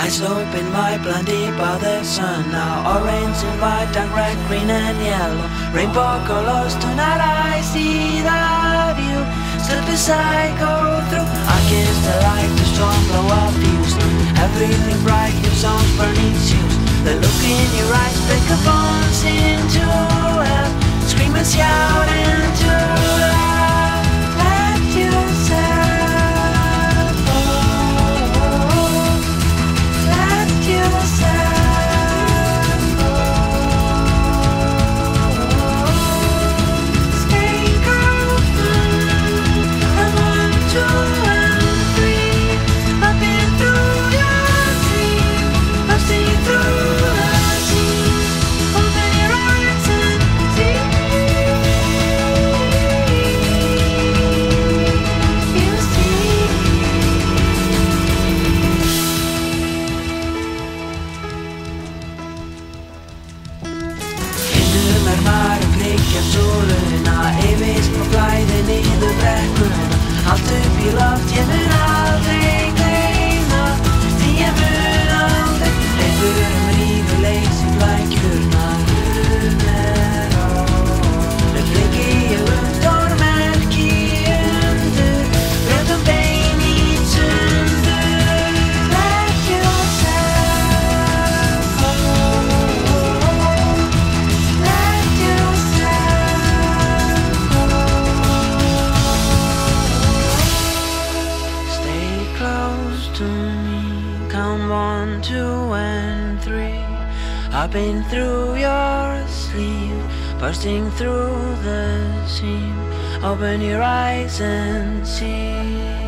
Eyes open wide, blinded by the sun. Now orange and white and red, green and yellow, rainbow colors. Tonight I see that you stood beside, go through. I kiss the light, the storm blow up fuse. Everything bright, your songs burning shoes. The look in your eyes, break a bones into hell. Scream and shout into love. Let yourself go. Let yourself go. Stay calm. And 1, 2, and 3. I've been through your dream. I've seen through the seas. Open your eyes and see. You see. Hindum marmaren blikkar sóluna, evist på flæði niður brekkuna. Allt upp í loft, ég mun aldrei gleyma því ég mun aldrei. Hleypur rígur leysi flækjurnar er á. Með blikki ég stórmerki undur, brjótum bein í sundur. Let yourself go. Let yourself go. Stay close to me. Count 1, 2, and 3. I've been through your sleeve, bursting through the seam. Open your eyes and see.